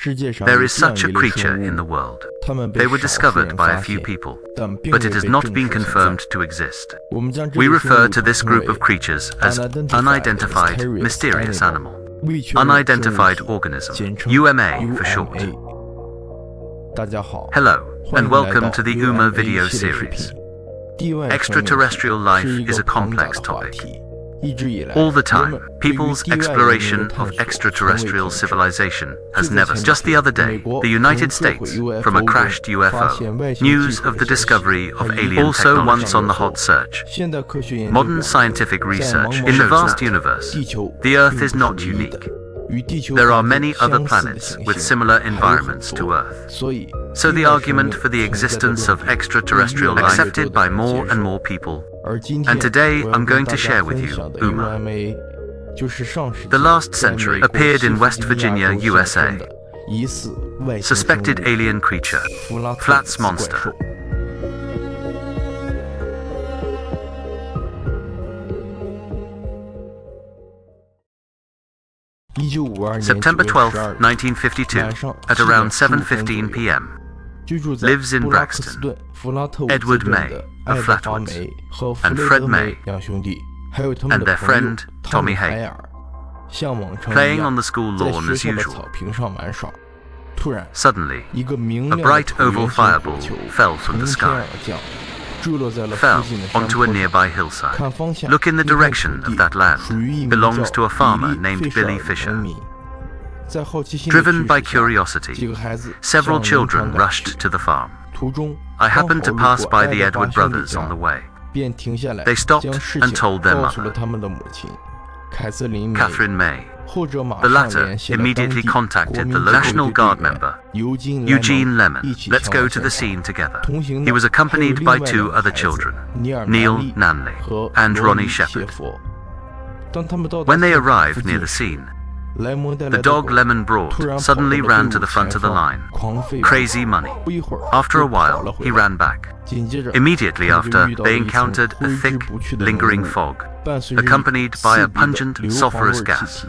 There is such a creature in the world. They were discovered by a few people, but it has not been confirmed to exist. We refer to this group of creatures as unidentified mysterious animal, unidentified organism, UMA for short. Hello, and welcome to the UMA video series. Extraterrestrial life is a complex topic. All the time, people's exploration of extraterrestrial civilization has never stopped. Just the other day, the United States, from a crashed UFO, news of the discovery of alien also once on the hot search. Modern scientific research in the vast universe, the Earth is not unique. There are many other planets with similar environments to Earth. So the argument for the existence of extraterrestrial life is accepted by more and more people. And today I'm going to share with you UMA. The last century appeared in West Virginia, USA. Suspected alien creature, Flats monster. September 12, 1952, at around 7:15 p.m. Lives in Braxton, Edward May of Flatwoods, and Fred May, and their friend Tommy Hay, playing on the school lawn as usual. Suddenly, a bright oval fireball fell from the sky, fell onto a nearby hillside. Look in the direction of that land. Belongs to a farmer named Billy Fisher. Driven by curiosity, several children rushed to the farm. I happened to pass by the Edward brothers on the way. They stopped and told their mother, Catherine May. The latter immediately contacted the National Guard member, Eugene Lemon. Let's go to the scene together. He was accompanied by two other children, Neil Nanley and Ronnie Shepherd. When they arrived near the scene, the dog Lemon brought suddenly ran to the front of the line. Crazy money. After a while, he ran back. Immediately after, they encountered a thick, lingering fog, accompanied by a pungent, sulfurous gas.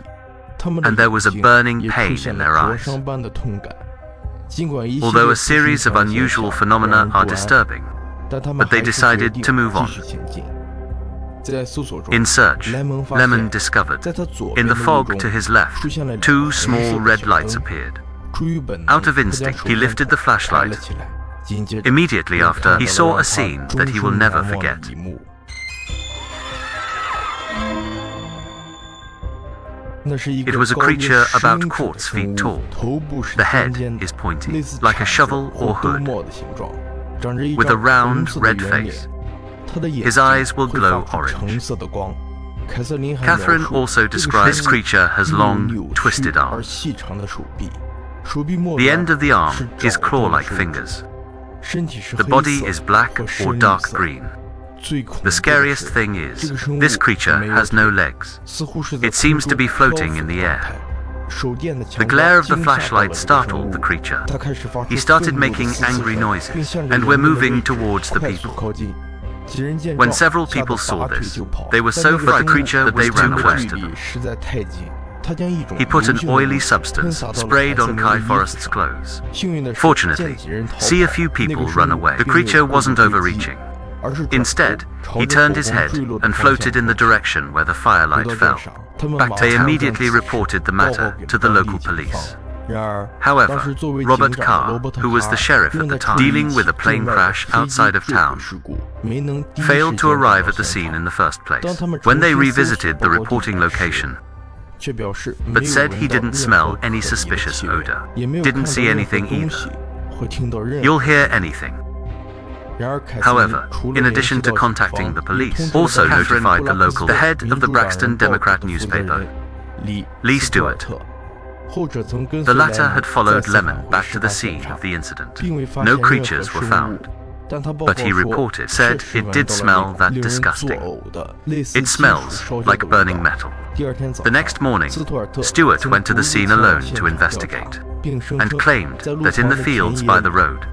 And there was a burning pain in their eyes. Although a series of unusual phenomena are disturbing, but they decided to move on. In search, Lemon discovered, in the fog to his left, two small red lights appeared. Out of instinct, he lifted the flashlight. Immediately after, he saw a scene that he will never forget. It was a creature about quartz feet tall. The head is pointy, like a shovel or hood, with a round, red face. His eyes will glow orange. Catherine also describes this creature has long, twisted arms. The end of the arm is claw-like fingers. The body is black or dark green. The scariest thing is, this creature has no legs. It seems to be floating in the air. The glare of the flashlight startled the creature. He started making angry noises, and were moving towards the people. When several people saw this, they were so frightened the creature that they ran close to them. He put an oily substance sprayed on Kai Forrest's clothes. Fortunately, see a few people run away. The creature wasn't overreaching. Instead, he turned his head and floated in the direction where the firelight fell. They immediately reported the matter to the local police. However, Robert Carr, who was the sheriff at the time, dealing with a plane crash outside of town, failed to arrive at the scene in the first place. When they revisited the reporting location, but said he didn't smell any suspicious odor, didn't see anything either. You'll hear anything. However, in addition to contacting the police, also notified the head of the Braxton Democrat newspaper, Lee Stewart. The latter had followed Lemon back to the scene of the incident. No creatures were found, but he said it did smell that disgusting. It smells like burning metal. The next morning, Stewart went to the scene alone to investigate, and claimed that in the fields by the road,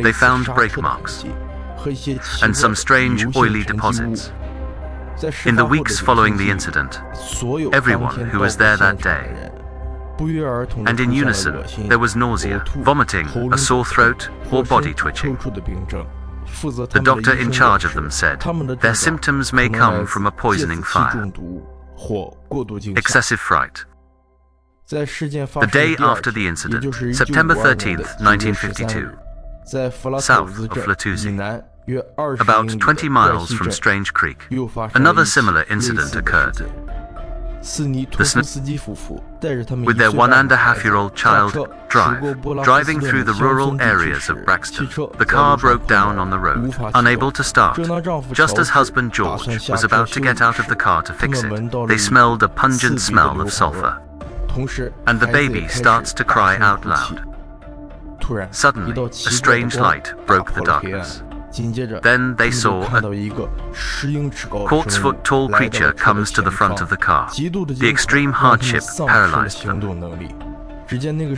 they found brake marks and some strange oily deposits. In the weeks following the incident, everyone who was there that day and in unison there was nausea, vomiting, a sore throat, or body twitching. The doctor in charge of them said their symptoms may come from a poisoning fire. Excessive fright. The day after the incident, September 13, 1952, south of FLATWOODS, about 20 miles from Strange Creek, another similar incident occurred. With their 1.5-year-old child driving through the rural areas of Braxton, the car broke down on the road, unable to start. Just as husband George was about to get out of the car to fix it, they smelled a pungent smell of sulfur. And the baby starts to cry out loud. Suddenly, a strange light broke the darkness. Then they saw a quartz-foot tall creature comes to the front of the car. The extreme hardship paralyzed them.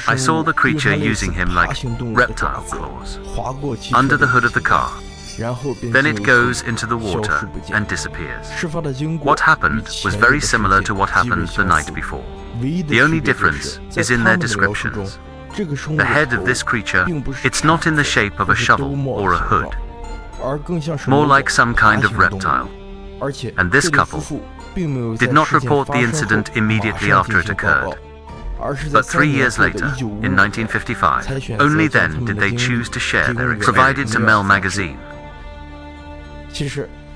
I saw the creature using him like reptile claws under the hood of the car. Then it goes into the water and disappears. What happened was very similar to what happened the night before. The only difference is in their descriptions. The head of this creature, it's not in the shape of a shovel or a hood, more like some kind of reptile. And this couple did not report the incident immediately after it occurred. But 3 years later, in 1955, only then did they choose to share their experience. Provided to Mel magazine.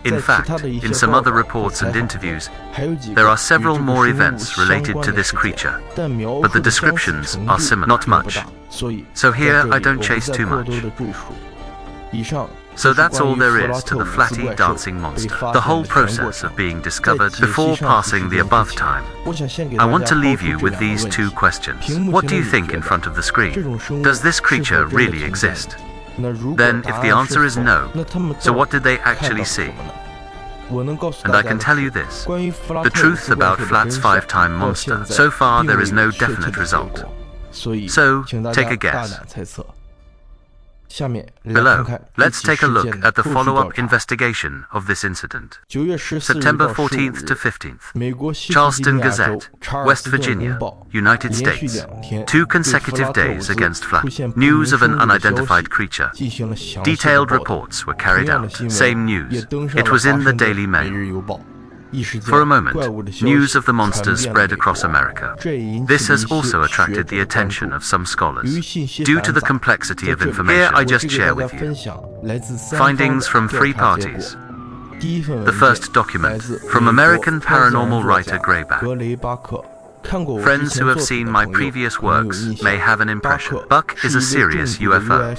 In fact, in some other reports and interviews, there are several more events related to this creature, but the descriptions are similar. Not much. So here I don't chase too much. So that's all there is to the flatty dancing monster. The whole process of being discovered before passing the above time. I want to leave you with these two questions. What do you think in front of the screen? Does this creature really exist? Then, if the answer is no, so what did they actually see? And I can tell you this, the truth about Flat's 5-time monster. So far there is no definite result. So, take a guess. Below, let's take a look at the follow-up investigation of this incident. September 14th to 15th, Charleston Gazette, West Virginia, United States. 2 consecutive days against Flat. News of an unidentified creature. Detailed reports were carried out. Same news. It was in the Daily Mail. For a moment, news of the monsters spread across America. This has also attracted the attention of some scholars, due to the complexity of information. Here I just share with you findings from 3 parties. The first document, from American paranormal writer Grayback. Friends who have seen my previous works may have an impression. Buck is a serious UFO.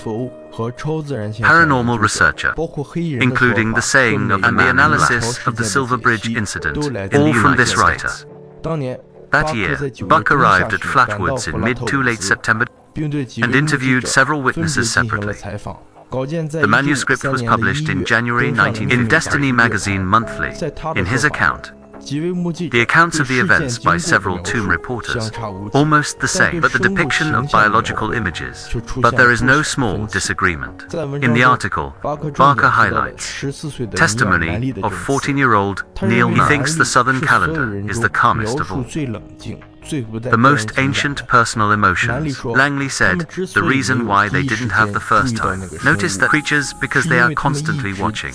Paranormal researcher, including the saying of and the analysis of the Silver Bridge incident, all from this writer. That year, Buck arrived at Flatwoods in mid to late September and interviewed several witnesses separately. The manuscript was published in January 19 in Destiny Magazine Monthly. In his account, the accounts of the events by several tomb reporters, almost the same, but the depiction of biological images. But there is no small disagreement. In the article, Barker highlights testimony of 14-year-old Neil. He thinks the Southern Calendar is the calmest of all. The most ancient personal emotions, Langley said, the reason why they didn't have the first time. Notice that creatures because they are constantly watching.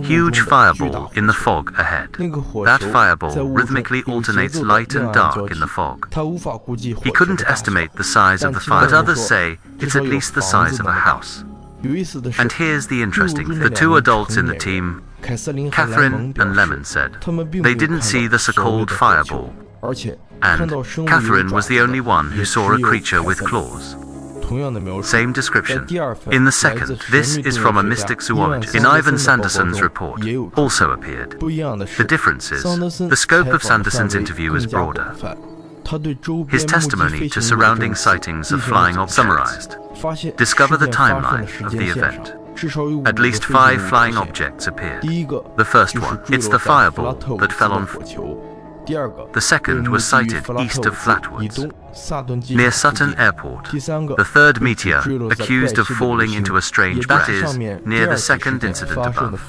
Huge fireball in the fog ahead. That fireball rhythmically alternates light and dark in the fog. He couldn't estimate the size of the fire, but others say it's at least the size of a house. And here's the interesting thing. The 2 adults in the team, Catherine and Lemon, said they didn't see the so-called fireball. And Catherine was the only one who saw a creature with claws. Same description. In the second, this is from a mystic zoologist. In Ivan Sanderson's report, also appeared. The difference is, the scope of Sanderson's interview is broader. His testimony to surrounding sightings of flying objects summarized. Discover the timeline of the event. At least 5 flying objects appeared. The first one, it's the fireball that fell on. The second was sighted east of Flatwoods, near Sutton Airport. The third meteor, accused of falling into a strange that is, near the second incident above.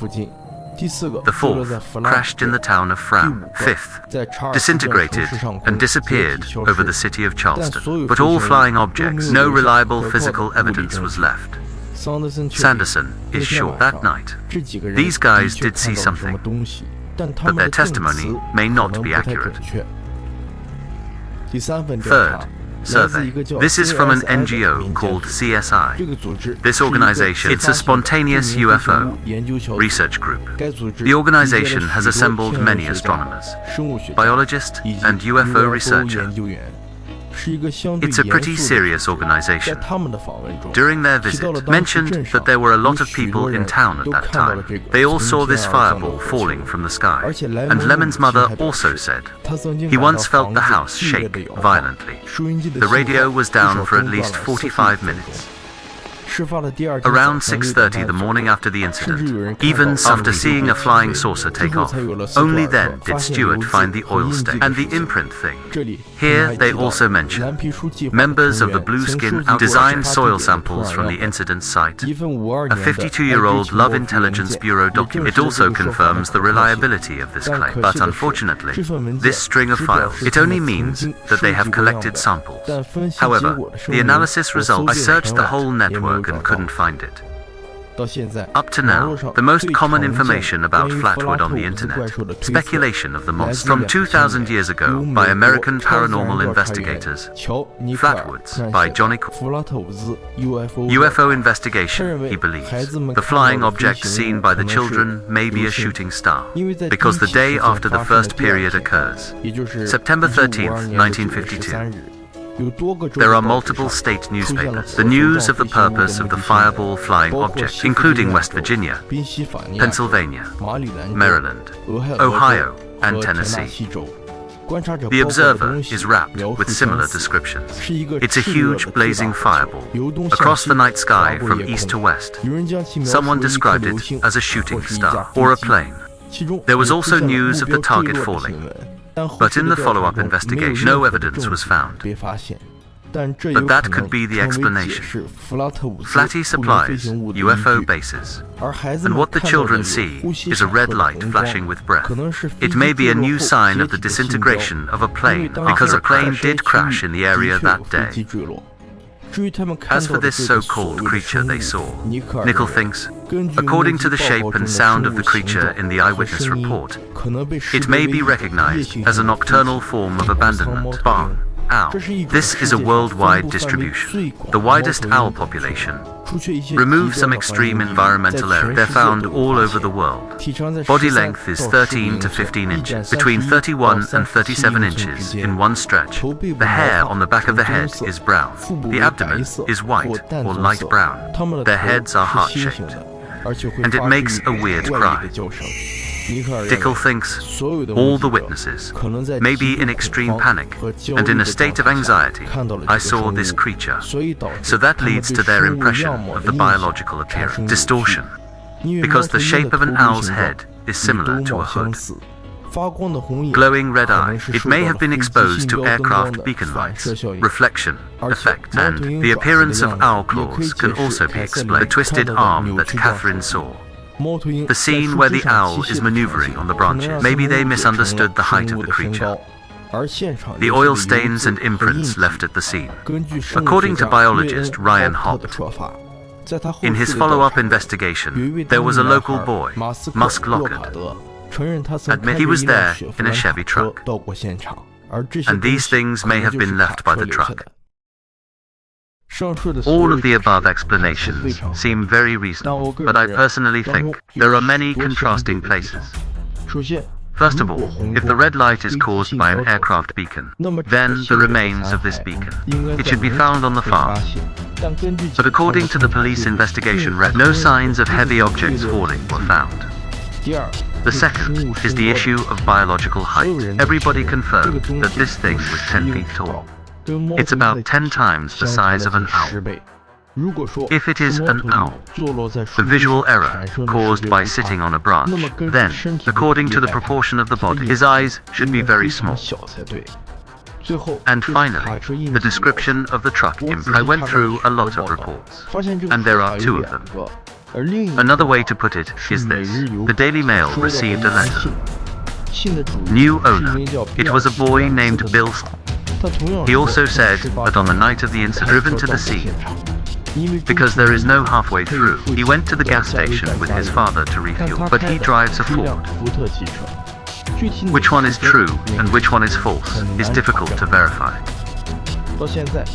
The fourth crashed in the town of Fram. Fifth disintegrated and disappeared over the city of Charleston. But all flying objects, no reliable physical evidence was left. Sanderson is sure that night these guys did see something, but their testimony may not be accurate. Third, survey. This is from an NGO called CSI. This organization, it's a spontaneous UFO research group. The organization has assembled many astronomers, biologists, and UFO researchers. It's a pretty serious organization. During their visit, mentioned that there were a lot of people in town at that time. They all saw this fireball falling from the sky. And Lemon's mother also said he once felt the house shake violently. The radio was down for at least 45 minutes. Around 6:30 the morning after the incident, even after seeing a flying saucer take off, only then did Stewart find the oil stain and the imprint thing. Here they also mention members of the Blueskin designed soil samples from the incident site. A 52-year-old Love Intelligence Bureau document. It also confirms the reliability of this claim, but unfortunately, this string of files, it only means that they have collected samples. However, the analysis results, I searched the whole network and couldn't find it. Up to now, the most common information about Flatwood on the internet, speculation of the monster from 2,000 years ago by American paranormal investigators, Flatwoods by Johnny UFO investigation, he believes. The flying object seen by the children may be a shooting star, because the day after the first period occurs, September 13th, 1952. There are multiple state newspapers. The news of the purpose of the fireball flying object, including West Virginia, Pennsylvania, Maryland, Ohio, and Tennessee. The Observer is wrapped with similar descriptions. It's a huge blazing fireball across the night sky from east to west. Someone described it as a shooting star or a plane. There was also news of the target falling. But in the follow-up investigation, no evidence was found. But that could be the explanation. Flatty supplies UFO bases, and what the children see is a red light flashing with breath. It may be a new sign of the disintegration of a plane, because a plane did crash in the area that day. As for this so-called creature they saw, Nickel thinks, according to the shape and sound of the creature in the eyewitness report, it may be recognized as a nocturnal form of abandonment, barn, owl. This is a worldwide distribution, the widest owl population. Remove some extreme environmental area, they're found all over the world. Body length is 13 to 15 inches, between 31 and 37 inches in one stretch. The hair on the back of the head is brown. The abdomen is white or light brown. Their heads are heart-shaped, and it makes a weird cry. Dickel thinks all the witnesses may be in extreme panic and in a state of anxiety. I saw this creature, so that leads to their impression of the biological appearance. Distortion, because the shape of an owl's head is similar to a hood. Glowing red eye, it may have been exposed to aircraft beacon lights, reflection, effect, and the appearance of owl claws can also be explained. The twisted arm that Catherine saw. The scene where the owl is maneuvering on the branches. Maybe they misunderstood the height of the creature. The oil stains and imprints left at the scene. According to biologist Ryan Hobbs, in his follow-up investigation, there was a local boy, Musk Lockett, admit he was there in a Chevy truck, and these things may have been left by the truck. All of the above explanations seem very reasonable, but I personally think there are many contrasting places. First of all, if the red light is caused by an aircraft beacon, then the remains of this beacon, it should be found on the farm. But according to the police investigation record, no signs of heavy objects falling were found. The second is the issue of biological height. Everybody confirmed that this thing was 10 feet tall. It's about 10 times the size of an owl. If it is an owl, the visual error caused by sitting on a branch, then, according to the proportion of the body, his eyes should be very small. And finally, the description of the truck imprint. I went through a lot of reports, and there are two of them. Another way to put it is this. The Daily Mail received a letter. New owner. It was a boy named Bill. He also said that on the night of the incident, driven to the scene. Because there is no halfway through, he went to the gas station with his father to refuel, but he drives a Ford. Which one is true and which one is false is difficult to verify.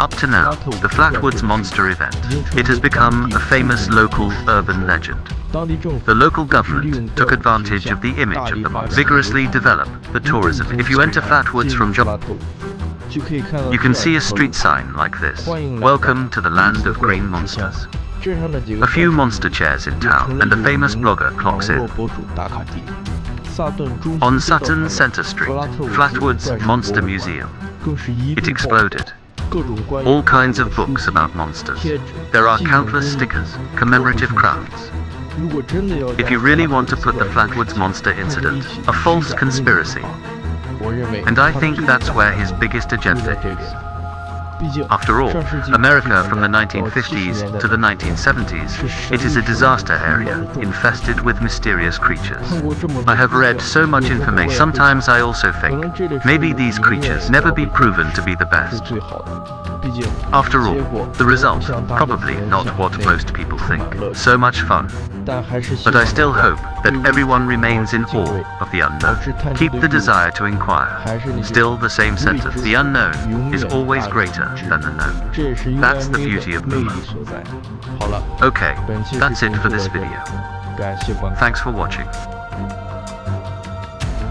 Up to now, the Flatwoods Monster event, it has become a famous local urban legend. The local government took advantage of the image of the monster, vigorously developed the tourism. If you enter Flatwoods from you can see a street sign like this: "Welcome to the land of green monsters." A few monster chairs in town, and a famous blogger clocks in. On Sutton Center Street, Flatwoods Monster Museum. It exploded. All kinds of books about monsters. There are countless stickers, commemorative crowns. If you really want to put the Flatwoods Monster incident, a false conspiracy, and I think that's where his biggest agenda is. After all, America from the 1950s to the 1970s, it is a disaster area, infested with mysterious creatures. I have read so much information. Sometimes I also think, maybe these creatures never be proven to be the best. After all, the result, probably not what most people think. So much fun. But I still hope that everyone remains in awe of the unknown. Keep the desire to inquire. Still the same sense of the unknown is always greater than the known. That's the beauty of movement. Okay, that's it for this video. Thanks for watching.